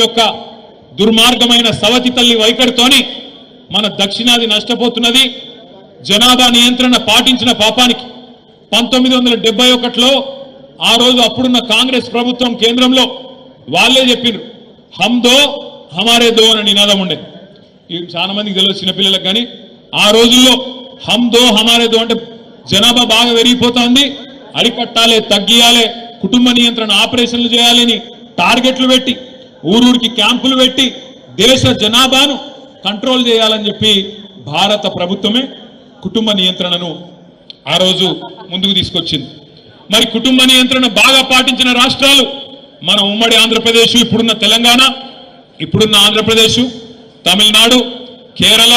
యొక్క దుర్మార్గమైన సవతి తల్లి వైఖరితోని మన దక్షిణాది నష్టపోతున్నది. జనాభా నియంత్రణ పాటించిన పాపానికి 1971లో ఆ రోజు అప్పుడున్న కాంగ్రెస్ ప్రభుత్వం కేంద్రంలో వాళ్ళే చెప్పినారు, హమ్ దో హమారే దో అని నినాదం ఉండేది. చాలా మందికి తెలియదు చిన్నపిల్లలకు, కానీ ఆ రోజుల్లో హమ్ దో హమారే దో అంటే జనాభా బాగా పెరిగిపోతుంది, అరికట్టాలి, తగ్గియాలి, కుటుంబ నియంత్రణ ఆపరేషన్లు చేయాలని టార్గెట్లు పెట్టి ఊరూరికి క్యాంపులు పెట్టి దేశ జనాభాను కంట్రోల్ చేయాలని చెప్పి భారత ప్రభుత్వమే కుటుంబ నియంత్రణను ఆ రోజు ముందుకు తీసుకొచ్చింది. మరి కుటుంబ నియంత్రణ బాగా పాటించిన రాష్ట్రాలు మన ఉమ్మడి ఆంధ్రప్రదేశ్, ఇప్పుడున్న తెలంగాణ, ఇప్పుడున్న ఆంధ్రప్రదేశ్, తమిళనాడు, కేరళ,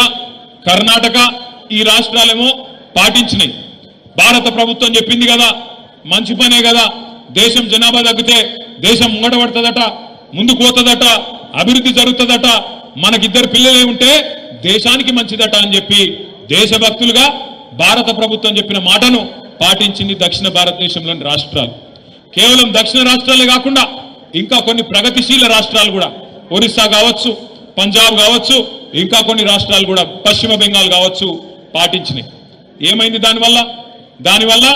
కర్ణాటక, ఈ రాష్ట్రాలేమో పాటించినాయి. భారత ప్రభుత్వం చెప్పింది కదా, మంచి పనే కదా, దేశం జనాభా తగ్గితే దేశం ముంగటపడుతుందట, ముందుకు పోతుందట, అభివృద్ధి జరుగుతుందట, మనకిద్దరు పిల్లలే ఉంటే దేశానికి మంచిదట అని చెప్పి దేశభక్తులుగా భారత ప్రభుత్వం చెప్పిన మాటను పాటించింది దక్షిణ భారతదేశంలోని రాష్ట్రాలు. కేవలం దక్షిణ రాష్ట్రాలే కాకుండా ఇంకా కొన్ని ప్రగతిశీల రాష్ట్రాలు కూడా, ఒరిస్సా కావచ్చు, పంజాబ్ కావచ్చు, ఇంకా కొన్ని రాష్ట్రాలు కూడా, పశ్చిమ బెంగాల్ కావచ్చు, పాటించినాయి. ఏమైంది దానివల్ల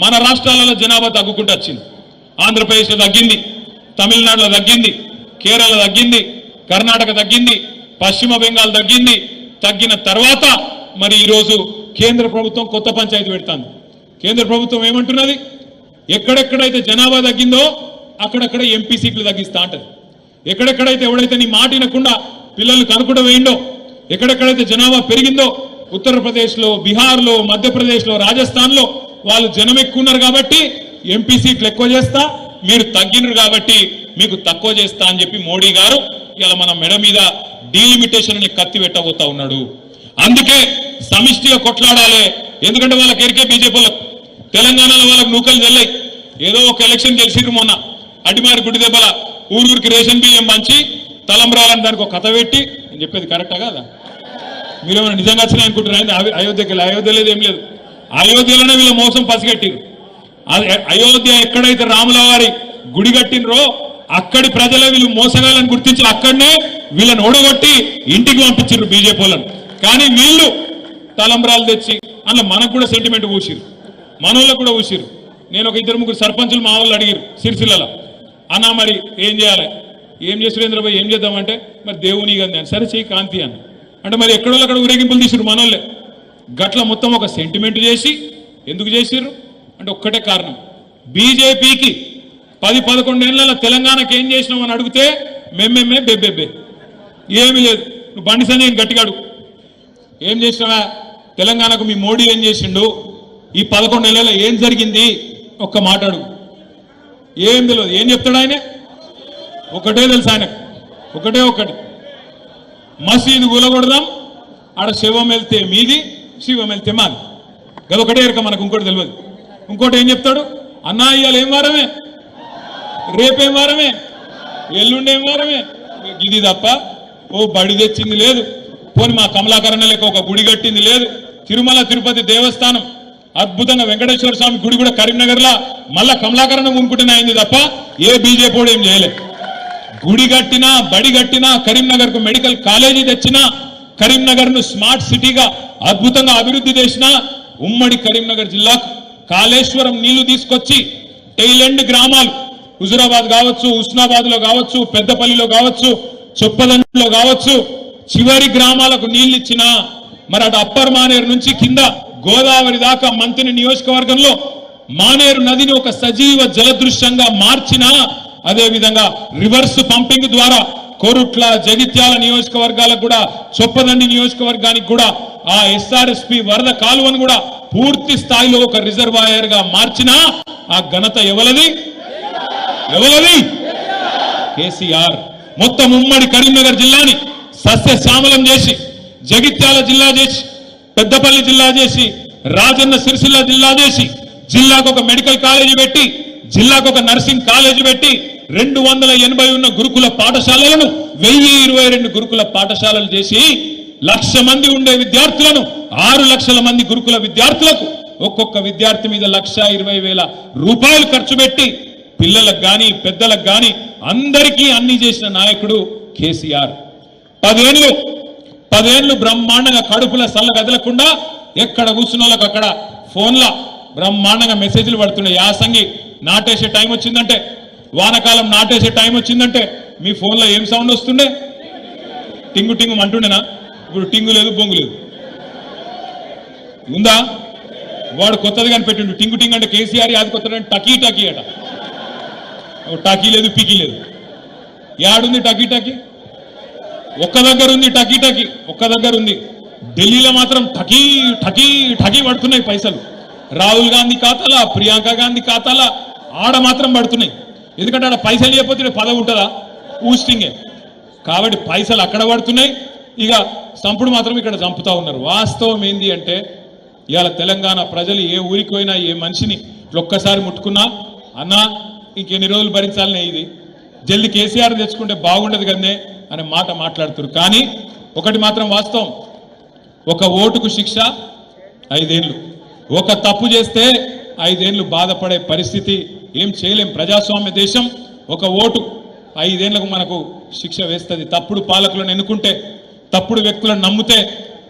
మన రాష్ట్రాలలో జనాభా తగ్గుకుంటూ వచ్చింది. ఆంధ్రప్రదేశ్లో తగ్గింది, తమిళనాడులో తగ్గింది, కేరళ తగ్గింది, కర్ణాటక తగ్గింది, పశ్చిమ బెంగాల్ తగ్గింది. తగ్గిన తర్వాత మరి ఈరోజు కేంద్ర ప్రభుత్వం కొత్త పంచాయతీ పెడుతుంది. కేంద్ర ప్రభుత్వం ఏమంటున్నది, ఎక్కడెక్కడైతే జనాభా తగ్గిందో అక్కడక్కడ ఎంపీ సీట్లు తగ్గిస్తా అంటది. ఎక్కడెక్కడైతే ఎవడైతే నీ మాట వినకుండా పిల్లలు కనుకుండా వేయిండో, ఎక్కడెక్కడైతే జనాభా పెరిగిందో, ఉత్తరప్రదేశ్లో, బీహార్లో, మధ్యప్రదేశ్లో, రాజస్థాన్లో వాళ్ళు జనం ఎక్కువ ఉన్నారు కాబట్టి ఎంపీ సీట్లు ఎక్కువ చేస్తా, మీరు తగ్గినారు కాబట్టి మీకు తక్కువ చేస్తా అని చెప్పి మోడీ గారు ఇలా మన మెడ మీద డీలిమిటేషన్ అని కత్తి పెట్టబోతా ఉన్నాడు. అందుకే సమిష్టిగా కొట్లాడాలి. ఎందుకంటే వాళ్ళకి ఎరికే బీజేపీ వాళ్ళకు తెలంగాణలో వాళ్ళకు నూకలు చెల్లాయి. ఏదో ఒక ఎలక్షన్ గెలిచిర్రు మొన్న, అడిమారి గుడి దెబ్బల ఊరూరికి రేషన్ బియ్యం పంచి తలంబ్రాలని దానికి ఒక కథ పెట్టి, నేను చెప్పేది కరెక్టా కాదా? మీరేమైనా నిజంగా వచ్చినాయి అనుకుంటున్నారు? అయోధ్యకి అయోధ్య లేదు, ఏం లేదు. అయోధ్యలోనే వీళ్ళ మోసం పసిగట్టిరు. అయోధ్య ఎక్కడైతే రాముల వారి గుడి కట్టినరో అక్కడి ప్రజలే వీళ్ళు మోసగాలని గుర్తించి అక్కడనే వీళ్ళని ఓడగొట్టి ఇంటికి పంపించారు బీజేపీ వాళ్ళని. కానీ వీళ్ళు తలంబ్రాలు తెచ్చి అందులో మనకు కూడా సెంటిమెంట్ ఊసిరు, మనోళ్ళకు కూడా ఊసిరు. నేను ఒక 2-3 సర్పంచులు మా వాళ్ళు అడిగారు సిరిసిల్లలో, అన్నా మరి ఏం చేయాలి, ఏం చేస్తురేంద్రబాయ్, ఏం చేద్దామంటే మరి దేవుని కదా, సరే చెయ్యి కాంతి అన్న అంటే మరి ఎక్కడో అక్కడ ఊరేగింపులు తీసిరు మనోళ్ళే. గట్ల మొత్తం ఒక సెంటిమెంట్ చేసి ఎందుకు చేసిర్రు అంటే ఒక్కటే కారణం, బీజేపీకి 10-11 ఏళ్ల తెలంగాణకి ఏం చేసినావు అని అడిగితే మేమేమే బెబ్బెబ్బే, ఏమీ లేదు. నువ్వు బండి సంజయ్ గట్టిగా అడుగు, ఏం చేసినావా తెలంగాణకు, మీ మోడీ ఏం చేసిండు, ఈ 11 నెలల్లో ఏం జరిగింది, ఒక్క మాట అడుగు. ఏం తెలియదు. ఏం చెప్తాడు ఆయన? ఒకటే తెలుసు ఆయనకు, ఒకటి మసీదు కూలగొడదాం, ఆడ శివం వెళ్తే మీది, శివం వెళ్తే మాది. గదొకటే ఎరక మనకు, ఇంకోటి తెలియదు. ఇంకోటి ఏం చెప్తాడు, అన్నా ఇవాళ ఏం వారమే, రేపేం వారమే, ఎల్లుండేం వారమే, ఇది తప్ప ఓ బడి తెచ్చింది లేదు, పోని మా కమలాకరణ లేక ఒక గుడి కట్టింది లేదు. తిరుమల తిరుపతి దేవస్థానం అద్భుతంగా వెంకటేశ్వర స్వామి గుడి కూడా కరీంనగర్లో మళ్ళా కమలాకరణం ఉంకుంటూనే అయింది తప్ప ఏ బీజేపీ కూడా ఏం చేయలేదు. గుడి కట్టినా, బడి కట్టినా, కరీంనగర్కు మెడికల్ కాలేజీ తెచ్చినా, కరీంనగర్ను స్మార్ట్ సిటీగా అద్భుతంగా అభివృద్ధి చేసిన ఉమ్మడి కరీంనగర్ జిల్లాకు కాళేశ్వరం నీళ్లు తీసుకొచ్చి టైలెండ్ గ్రామాలు హుజురాబాద్ కావచ్చు, ఉస్నాబాద్లో కావచ్చు, పెద్దపల్లిలో కావచ్చు, చొప్పదండిలో కావచ్చు, చివరి గ్రామాలకు నీళ్లు ఇచ్చిన, మరి అటు అప్పర్ మానేరు నుంచి కింద గోదావరి దాకా మంత్రి నియోజకవర్గంలో మానేరు నదిని ఒక సజీవ జలదృశ్యంగా మార్చిన, అదేవిధంగా రివర్స్ పంపింగ్ ద్వారా కోరుట్ల, జగిత్యాల నియోజకవర్గాలకు కూడా, చొప్పదండి నియోజకవర్గానికి కూడా ఆ ఎస్ఆర్ఎస్పి వరద కాలువను కూడా పూర్తి స్థాయిలో ఒక రిజర్వాయర్ గా మార్చిన ఆ ఘనత ఎవలది? కేసీఆర్. మొత్తం ఉమ్మడి కరీంనగర్ జిల్లాని సస్యశ్యామలం చేసి, జగిత్యాల జిల్లా చేసి, పెద్దపల్లి జిల్లా చేసి, రాజన్న సిరిసిల్ల జిల్లా చేసి, జిల్లాకు ఒక మెడికల్ కాలేజీ పెట్టి, జిల్లాకు ఒక నర్సింగ్ కాలేజీ పెట్టి, 280 ఉన్న గురుకుల పాఠశాలలను 1022 గురుకుల పాఠశాలలు చేసి 1,00,000 మంది ఉండే విద్యార్థులను 6 లక్షల మంది గురుకుల విద్యార్థులకు ఒక్కొక్క విద్యార్థి మీద 1,20,000 రూపాయలు ఖర్చు పెట్టి పిల్లలకు కానీ పెద్దలకు కానీ అందరికీ అన్ని చేసిన నాయకుడు కేసీఆర్. 10 ఏళ్ళు బ్రహ్మాండంగా కడుపుల సల్ల కదలకుండా ఎక్కడ కూర్చున్న వాళ్ళకి అక్కడ ఫోన్ల బ్రహ్మాండంగా మెసేజ్లు పడుతున్నాయి. యాసంగి నాటేసే టైం వచ్చిందంటే, వానకాలం నాటేసే టైం వచ్చిందంటే మీ ఫోన్లో ఏం సౌండ్ వస్తుండే? టింగు టింగు అంటుండేనా? ఇప్పుడు టింగు లేదు, బొంగు లేదు. ఉందా? వాడు కొత్తది కనిపెట్టిండు. టింగు టింగ్ అంటే కేసీఆర్, అది కొత్త టకీ టకీ అట. టకీ లేదు, పికీ లేదు. యాడుంది టకీ టకీ? ఒక్క దగ్గర ఉంది టకీ టకీ, ఒక్క దగ్గర ఉంది. ఢిల్లీలో మాత్రం టకీ టకీ టకీ పడుతున్నాయి పైసలు. రాహుల్ గాంధీ ఖాతాలా, ప్రియాంక గాంధీ ఖాతాలా ఆడ మాత్రం పడుతున్నాయి. ఎందుకంటే ఆడ పైసలు చేయకపోతే పదవి ఉంటుందా? ఊస్టింగే. కాబట్టి పైసలు అక్కడ పడుతున్నాయి, ఇక సంపుడు మాత్రం ఇక్కడ చంపుతా ఉన్నారు. వాస్తవం ఏంది అంటే, ఇవాళ తెలంగాణ ప్రజలు ఏ ఊరికి పోయినా ఏ మనిషిని ఒక్కసారి ముట్టుకున్నా అన్నా ఇంకెన్ని రోజులు భరించాలనే, ఇది జల్ది కేసీఆర్ తెచ్చుకుంటే బాగుండదు కదనే అనే మాట మాట్లాడుతున్నారు. కానీ ఒకటి మాత్రం వాస్తవం, ఒక ఓటుకు శిక్ష 5 ఏళ్ళు, ఒక తప్పు చేస్తే 5 ఏళ్ళు బాధపడే పరిస్థితి. ఏం చేయలేం. ప్రజాస్వామ్య దేశం. ఒక ఓటు 5 ఏళ్లకు మనకు శిక్ష వేస్తుంది. తప్పుడు పాలకులను ఎన్నుకుంటే, తప్పుడు వ్యక్తులను నమ్మితే,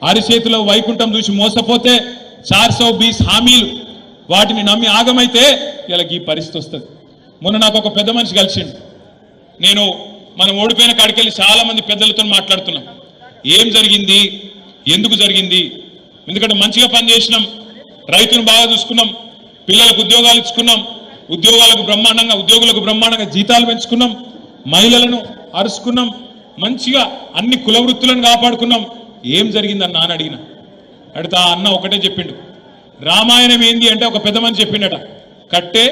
అరిచేతిలో వైకుంఠం చూసి మోసపోతే, 420 హామీలు వాటిని నమ్మి ఆగమైతే ఇలా ఈ పరిస్థితి వస్తుంది. మొన్న నాకు ఒక పెద్ద మనిషి కలిసిండు. నేను మనం ఓడిపోయిన కాడికెళ్ళి చాలా మంది పెద్దలతో మాట్లాడుతున్నాం. ఏం జరిగింది, ఎందుకు జరిగింది? ఎందుకంటే మంచిగా పనిచేసినాం, రైతును బాగా చూసుకున్నాం, పిల్లలకు ఉద్యోగాలు ఇచ్చుకున్నాం, ఉద్యోగులకు బ్రహ్మాండంగా జీతాలు పెంచుకున్నాం, మహిళలను అరుచుకున్నాం, మంచిగా అన్ని కుల వృత్తులను కాపాడుకున్నాం. ఏం జరిగిందని నాన్న అడిగిన. అడిగితే ఆ అన్న ఒకటే చెప్పిండు. రామాయణం ఏంది అంటే ఒక పెద్ద మనిషి చెప్పిండట, కట్టే